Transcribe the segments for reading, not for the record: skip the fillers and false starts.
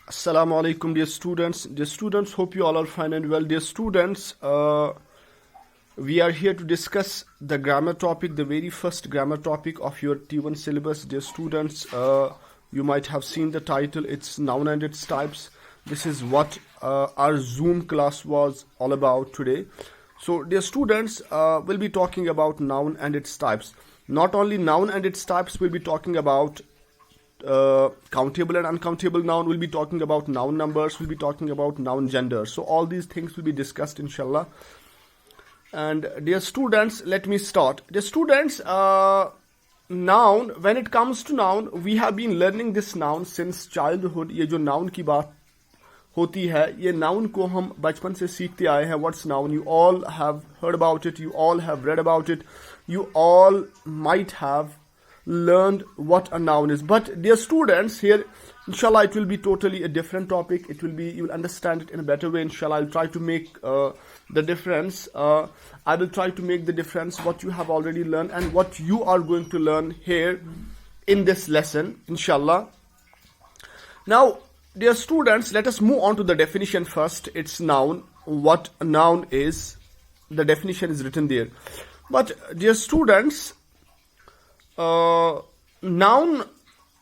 Assalamu alaikum, dear students. Dear students, hope you all are fine and well. Dear students, we are here to discuss the grammar topic, the very first grammar topic of your T1 syllabus. Dear students, you might have seen the title. It's noun and its types. This is what our Zoom class was all about today. So, dear students, we'll be talking about noun and its types. Not only noun and its types, we'll be talking about countable and uncountable noun. We'll be talking about noun numbers. We'll be talking about noun gender. So all these things will be discussed, inshallah. And dear students, let me start. Dear students, noun, when it comes to noun, we have been learning this noun since childhood. ये जो noun की बात होती है, ये noun को हम बचपन से सीखते आए हैं. What's noun? You all have heard about it. You all have read about it. You all might have learned what a noun is. But dear students, here inshallah it will be totally a different topic. It will be, you will understand it in a better way, inshallah. I'll try to make the difference. I will try to make the difference what you have already learned and what you are going to learn here in this lesson, inshallah. Now dear students, let us move on to the definition first. It's noun. What a noun is, the definition is written there. But dear students, noun,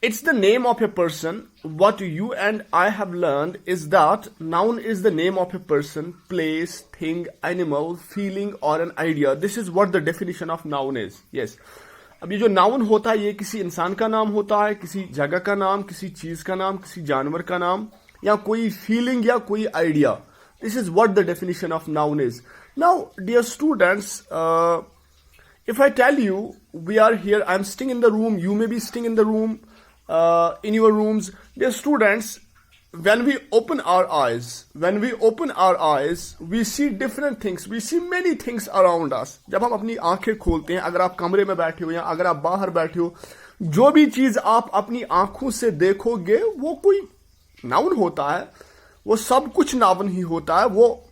it's the name of a person. What you and I have learned is that noun is the name of a person, place, thing, animal, feeling or an idea. This is what the definition of noun is. Yes. अब ये जो noun होता है ये किसी इंसान का नाम होता है, किसी जगह का नाम, किसी चीज का नाम, किसी जानवर का नाम, या कोई फीलिंग या कोई idea. This is what the definition of noun is. Now dear students, if I tell you we are here, I'm sitting in the room, you may be sitting in the room, in your rooms. Dear students, when we open our eyes, we see different things, we see many things around us. जब हम अपनी आंखें खोलते हैं, अगर आप कमरे में बैठे हो या अगर आप बाहर बैठे हो, जो भी चीज आप अपनी आंखों से देखोगे वो कोई नाउन होता है, वो सब कुछ नाउन ही होता है, वो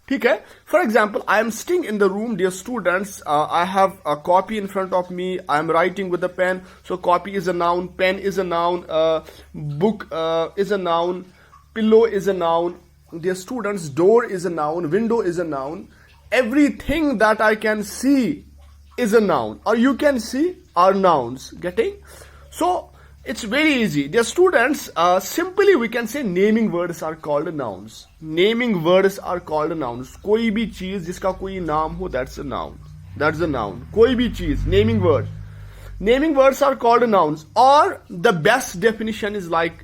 ठीक है. For example, I am sitting in the room, dear students. I have a copy in front of me. I am writing with a pen. So copy is a noun, pen is a noun, book is a noun, pillow is a noun. Dear students, door is a noun, window is a noun. Everything that I can see is a noun, or you can see are nouns. Getting? So it's very easy. Dear students, simply we can say naming words are called nouns. Naming words are called nouns. कोई भी चीज जिसका कोई नाम हो, that's a noun. That's a noun. कोई भी चीज, naming word. Naming words are called nouns. Or the best definition is like,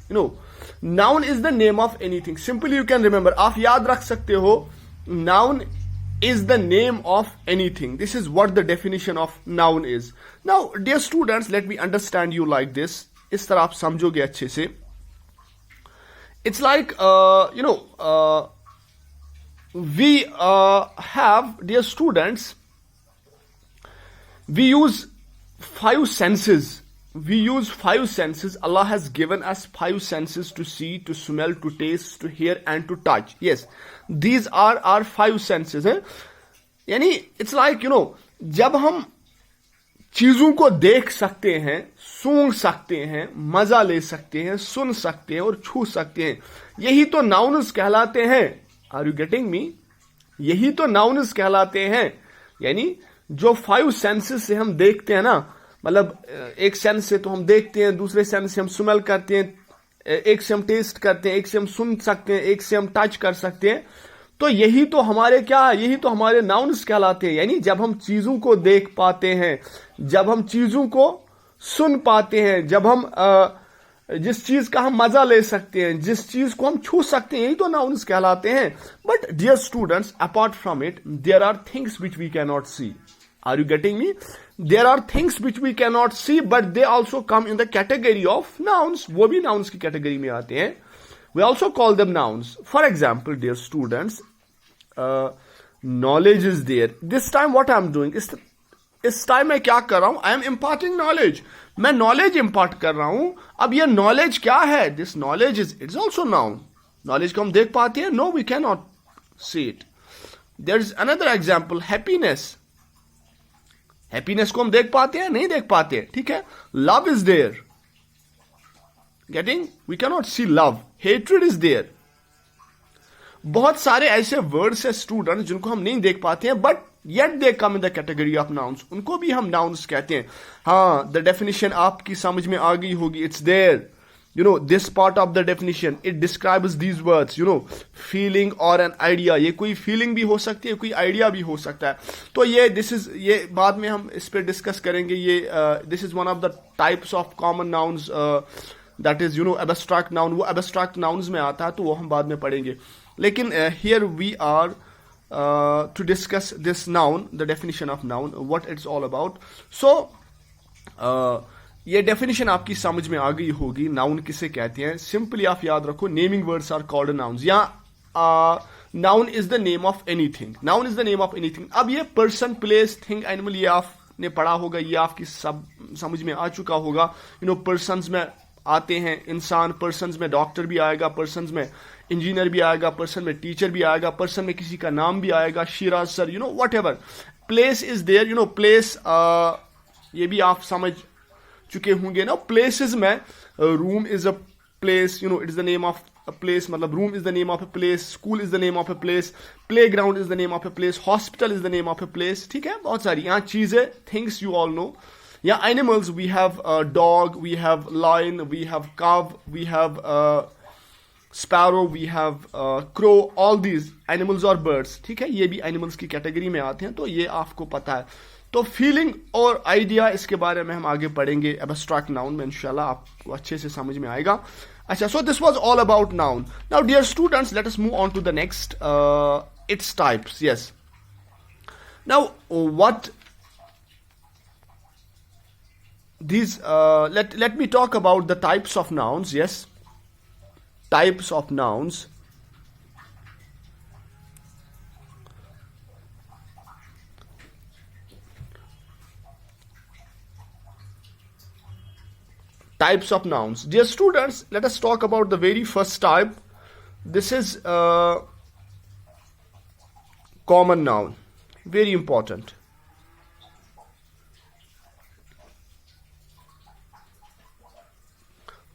noun is the name of anything. Simply you can remember. आप याद रख सकते हो, noun is the name of anything. This is what the definition of noun is. Now, dear students, let me understand you like this. इस तरह आप समझोगे अच्छे से. It's like, we have, dear students, we use five senses. Allah has given us five senses: to see, to smell, to taste, to hear and to touch. Yes, these are our five senses. यानी it's like, जब हम चीजों को देख सकते हैं, सूंघ सकते हैं, मजा ले सकते हैं, सुन सकते हैं और छू सकते हैं, यही तो नाउन्स कहलाते हैं. Are you getting me? यही तो नाउन्स कहलाते हैं. यानी जो फाइव सेंसेस से हम देखते हैं ना, मतलब एक सेंस से तो हम देखते हैं, दूसरे सेंस से हम स्मेल करते हैं, एक से हम टेस्ट करते हैं, एक से हम सुन सकते हैं, एक से हम टच कर सकते हैं, तो यही तो हमारे क्या है, यही तो हमारे नाउन्स कहलाते हैं. यानी जब हम चीजों को देख पाते हैं, जब हम चीजों को सुन पाते हैं, जब हम जिस चीज का हम मजा ले सकते हैं, जिस चीज को हम छू सकते हैं, यही तो नाउन्स कहलाते हैं. But dear students, apart from it there are things which we can not see. Are you getting me? There are things which we can not see, but they also come in the category of nouns. वो भी nouns की category में आते हैं. We also call them nouns. For example, dear students, knowledge is there. This time what I am doing is, इस time मैं क्या कर रहा हूं? I am imparting knowledge. मैं knowledge impart कर रहा हूं. अब ये knowledge क्या है? This knowledge is, it's also noun. Knowledge को हम देख पाते हैं? No, we cannot see it. There is another example, happiness. Happiness को हम देख पाते हैं? नहीं देख पाते. ठीक है? Love is there. Getting, we can not see love, hatred is there. बहुत सारे ऐसे वर्ड्स है स्टूडेंट जिनको हम नहीं देख पाते हैं, but yet they come in the category of nouns, उनको भी हम नाउन्स कहते हैं। हाँ, द डेफिनेशन आपकी समझ में आ गई होगी, it's there, you know, this part of the definition, it describes these words, you know, feeling or an idea। ये कोई feeling भी हो सकती है, कोई idea भी हो सकता है। तो ये ये बाद में हम इस पे डिस्कस करेंगे। ये this is one of the types of common nouns, that is, you know, abstract noun। वो abstract nouns में आता है, तो वो हम बाद में पढ़ेंगे। लेकिन here we are to discuss this noun, the definition of noun, what it's all about। So ये डेफिनेशन आपकी समझ में आ गई होगी, नाउन किसे कहते हैं। सिंपली आप याद रखो, naming words are called nouns, या noun is the name of anything, noun is the name of anything. अब ये पर्सन, प्लेस, थिंग, एनिमल, ये आपने पढ़ा होगा, ये आपकी सब समझ में आ चुका होगा। यू नो, पर्सन्स में आते हैं इंसान, पर्सन्स में डॉक्टर भी आएगा, पर्सन्स में इंजीनियर भी आएगा, पर्सन में टीचर भी आएगा, पर्सन में किसी का नाम भी आएगा, Shiraz sir, you know, whatever. Place is there, you know, place ये भी आप समझ चुके होंगे ना। प्लेसेस में room is a place, you know, it is the name of a place, मतलब room is the name of a place, school is the name of a place, playground is the name of a place, hospital is the name of a place. ठीक है, बहुत सारी यहाँ चीजें, things you all know. या animals, we have dog, we have lion, we have cow, we have sparrow, we have crow, all these animals और birds. ठीक है, ये भी एनिमल्स की कैटेगरी में आते हैं, तो ये आपको पता है। तो फीलिंग और आइडिया, इसके बारे में हम आगे पढ़ेंगे एब्स्ट्रैक्ट नाउन में, इंशाल्लाह आपको अच्छे से समझ में आएगा। अच्छा, so this was all about noun. Now dear students, let us move on to the next, its types. Yes, now what these let me talk about the types of nouns. Yes, types of nouns. Types of nouns. Dear students, let us talk about the very first type. This is common noun. Very important.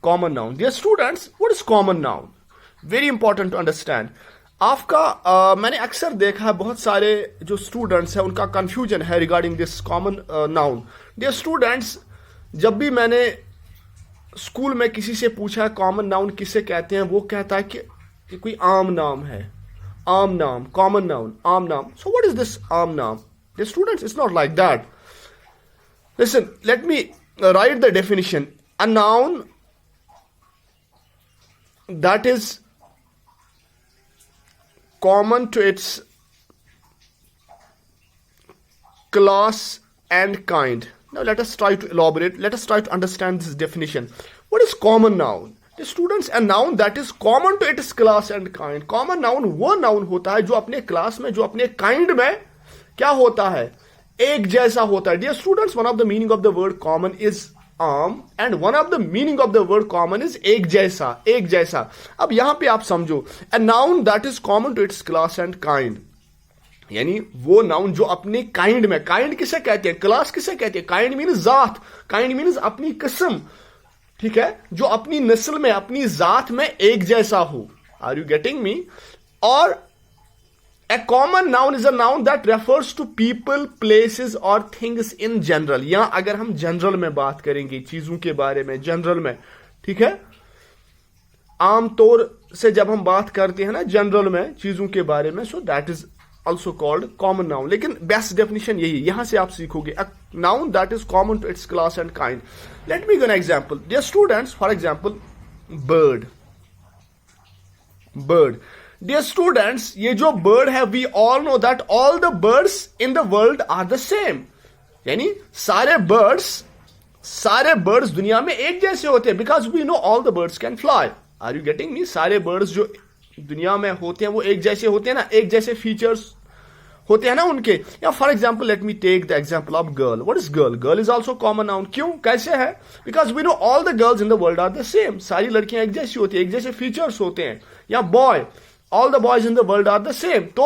Common noun. Dear students, what is common noun? Very important to understand. आपका मैंने अक्सर देखा है, बहुत सारे जो students हैं उनका कंफ्यूजन है regarding this common noun. Dear students, जब भी मैंने स्कूल में किसी से पूछा कॉमन नाउन किसे कहते हैं, वो कहता है कि कोई आम नाम है, आम नाम, कॉमन नाउन, आम नाम। सो व्हाट इज दिस आम नाम? Dear students, it's not like that. Listen, let me write the definition. A noun that is common to its class and kind. Now let us try to elaborate. Let us try to understand this definition. What is common noun? The students, a noun that is common to its class and kind. Common noun वो noun होता है जो अपने class में, जो अपने kind में क्या होता है, एक जैसा होता है। Dear students, one of the meaning of the word common is आम, and one of the meaning of the word common is एक जैसा, एक जैसा। अब यहां पे आप समझो, a noun that is common to its class and kind, यानी वो नाउन जो अपने काइंड में, काइंड किसे कहते हैं, क्लास किसे कहते हैं, काइंड मीन्स जात, काइंड मीन्स अपनी किस्म, ठीक है, जो अपनी नस्ल में, अपनी जात में एक जैसा हो। Are you getting me? और a common noun is a noun that refers to people, places or things in general। या अगर हम जनरल में बात करेंगे, चीजों के बारे में, जनरल में, ठीक है, आमतौर से जब हम बात करते हैं ना जनरल में चीजों के बारे में, so that is also called common noun. लेकिन बेस्ट डेफिनेशन यही, यहां से आप सीखोगे, a noun that is common to its class and kind. Let me give an example. Dear students, for example, bird, bird. Dear students, ये जो bird है, we all know that all the birds in the world are the same। यानी सारे birds दुनिया में एक जैसे होते हैं, because we know all the birds can fly। Are you getting me? सारे birds जो दुनिया में होते हैं वो एक जैसे होते हैं ना, एक जैसे फीचर्स होते हैं ना उनके। या for example, let me take the example of girl. What is girl? Girl is also common noun. क्यों, कैसे है? Because we know all the girls in the world are the same. सारी लड़कियां एक जैसी होती है, एक जैसे फीचर्स होते हैं। या boy, all the boys in the world are the same। तो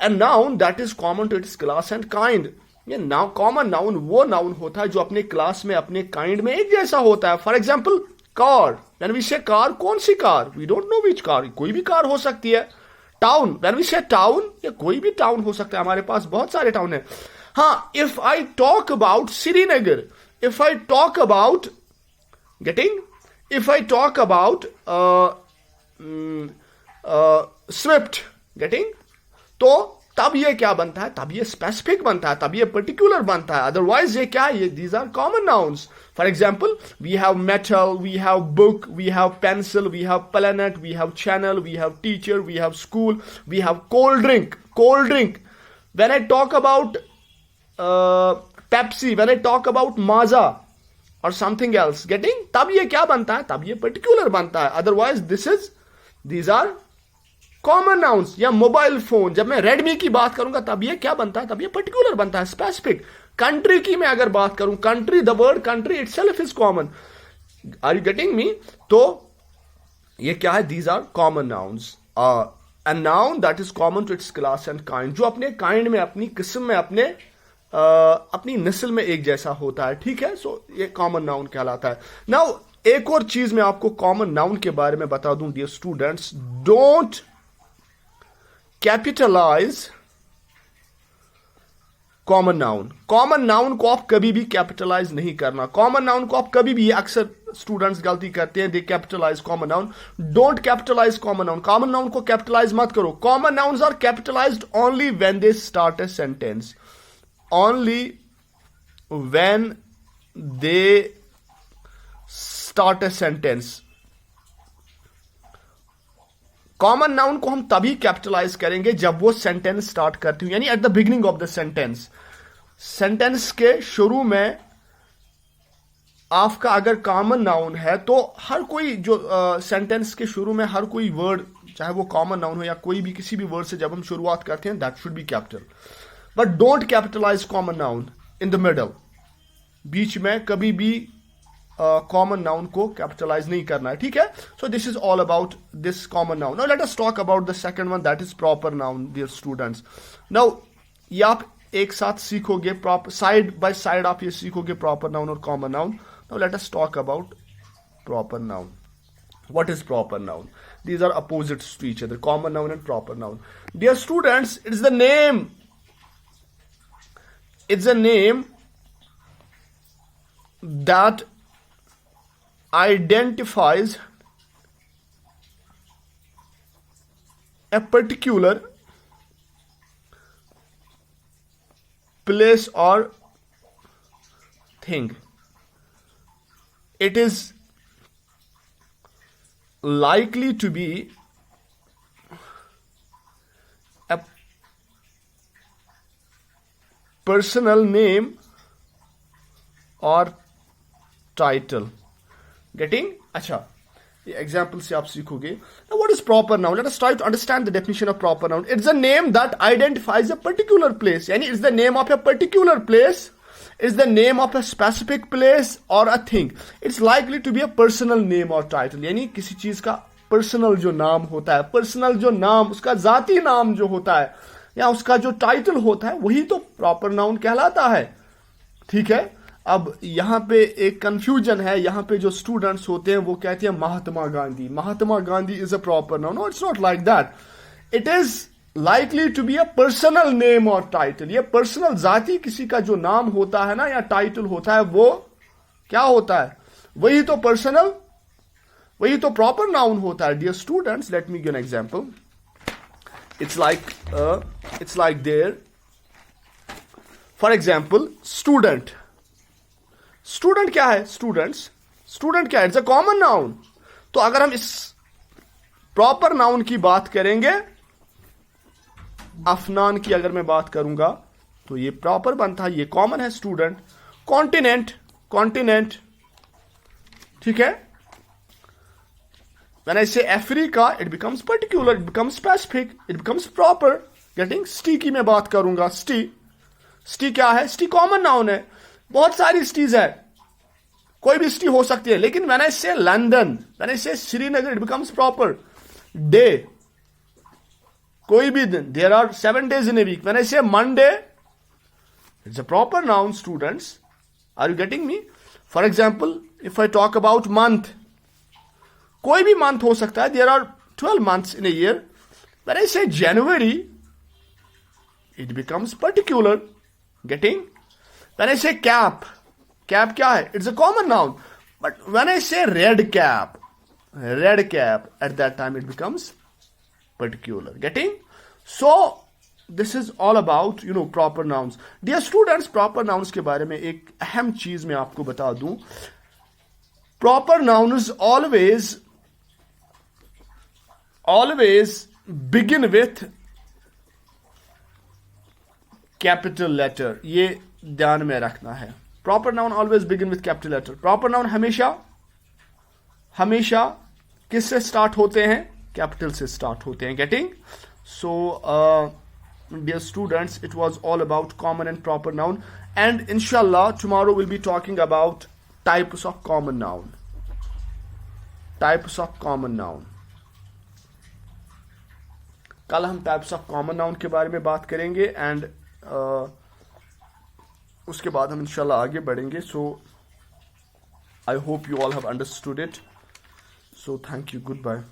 a noun that is common to its class and kind। ये कॉमन नाउन वो नाउन होता है जो अपने क्लास में, अपने काइंड में एक जैसा होता है। For example, car. When we say car, कौन सी car? We don't know which car. कोई भी कार हो सकती है. Town. When we say town, ये कोई भी town हो सकता है. हमारे पास बहुत सारे town हैं. हाँ, if I talk about Srinagar, if I talk about, getting? If I talk about Swift, getting? तो तब ये क्या बनता है? तब ये स्पेसिफिक बनता है, तब ये पर्टिकुलर बनता है. अदरवाइज ये क्या है? These are common nouns. For example, we have metal, we have book, we have pencil, we have planet, we have channel, we have teacher, we have school, we have cold drink. Cold drink. When I talk about Pepsi, when I talk about Maaza और something else, getting? तब ये क्या बनता है? तब ये particular बनता है. Otherwise these are common nouns. या मोबाइल फोन, जब मैं रेडमी की बात करूंगा तब ये क्या बनता है? तब ये पर्टिकुलर बनता है, स्पेसिफिक. कंट्री की मैं अगर बात करूं, country, the word country itself is common. Are you getting me? तो ये क्या है? These are common nouns. A noun that is common to its class and kind, जो अपने काइंड में, अपनी किस्म में, अपनी नस्ल में एक जैसा होता है. ठीक है? सो ये कॉमन नाउन कहलाता है. नाउ एक और चीज मैं आपको कॉमन नाउन के बारे में बता दूं dear students. Don't capitalise common noun. Common noun को आप कभी भी कैपिटलाइज नहीं करना. कॉमन नाउन को आप कभी भी, अक्सर स्टूडेंट्स गलती करते हैं, they capitalize common noun. Don't capitalise common noun. Common noun को कैपिटलाइज मत करो. Common nouns are capitalized only when they start a sentence. Only when they start a sentence. Common noun को हम तभी कैपिटलाइज करेंगे जब वो सेंटेंस स्टार्ट करती हूं, यानी at the beginning of the sentence. Sentence के शुरू में आपका अगर कॉमन नाउन है तो हर कोई जो सेंटेंस के शुरू में हर कोई वर्ड, चाहे वो कॉमन नाउन हो या कोई भी किसी भी वर्ड से जब हम शुरुआत करते हैं, that should be capital. But don't capitalise common noun in the middle. बीच में कभी भी कॉमन नाउन को कैपिटलाइज नहीं करना है. ठीक है? So this is all about this common noun. Now let us talk about the second one, that is proper noun dear students. Now ये आप एक साथ सीखोगे, प्रॉपर साइड बाय साइड आप ये सीखोगे, प्रॉपर नाउन और common noun. Now let us talk about proper noun. What is proper noun? These are opposites to each other, common noun and proper noun. Dear students, it's the name. It's a name that identifies a particular place or thing. It is likely to be a personal name or title. Getting? अच्छा, ये example से आप सीखोगे. Now what is proper noun? Let us try to understand the definition of proper noun. It's a name that identifies a particular place. यानी it's the name of a particular place. It's the name of a specific place or a thing. It's likely to be a personal name or title. यानी किसी चीज का personal जो नाम होता है, personal जो नाम, उसका जाती नाम जो होता है या उसका जो टाइटल होता है, वही तो प्रॉपर नाउन कहलाता है. ठीक है? अब यहां पे एक कंफ्यूजन है. यहां पे जो स्टूडेंट्स होते हैं वो कहते हैं Mahatma Gandhi. Mahatma Gandhi is a proper noun. No, it's not like that. It is likely to be a personal name और टाइटल. ये पर्सनल जाती किसी का जो नाम होता है ना या टाइटल होता है, वो क्या होता है? वही तो पर्सनल, वही तो प्रॉपर नाउन होता है. Dear students, let me give an example. It's like there, for example, student. Student क्या है? स्टूडेंट क्या है? It's a common noun. तो अगर हम इस प्रॉपर नाउन की बात करेंगे, अफनान की अगर मैं बात करूंगा तो ये प्रॉपर बनता है, ये कॉमन है. स्टूडेंट. कॉन्टिनेंट. ठीक है? When I say Africa, it becomes particular, it becomes specific, it becomes proper. Getting? City की मैं बात करूंगा. City क्या है? City कॉमन नाउन है. बहुत सारी सिटीज है, कोई भी सिटी हो सकती है. लेकिन when I say London, when I say Srinagar, it becomes proper. Day, कोई भी दिन. There are 7 days in a week. When I say Monday, it's a proper noun, students. Are you getting me? For example, if I talk about month, कोई भी month हो सकता है. There are 12 months in a year. When I say January, it becomes particular. Getting? When I say cap, cap क्या है? It's a common noun. But when I say red cap, at that time it becomes particular. Getting? So this is all about proper nouns. Dear students, proper nouns के बारे में एक अहम चीज मैं आपको बता दूं. Proper nouns always begin with capital letter. ये ध्यान में रखना है. Proper noun always begin with capital letter. Proper noun हमेशा किससे स्टार्ट होते हैं? कैपिटल से स्टार्ट होते हैं. Getting? So dear students, it was all about common and proper noun, and inshallah tomorrow we'll be talking about types of common noun. कल हम types of common noun के बारे में बात करेंगे, एंड उसके बाद हम इंशाल्लाह आगे बढ़ेंगे. So I hope you all have understood it. So thank you. Good bye.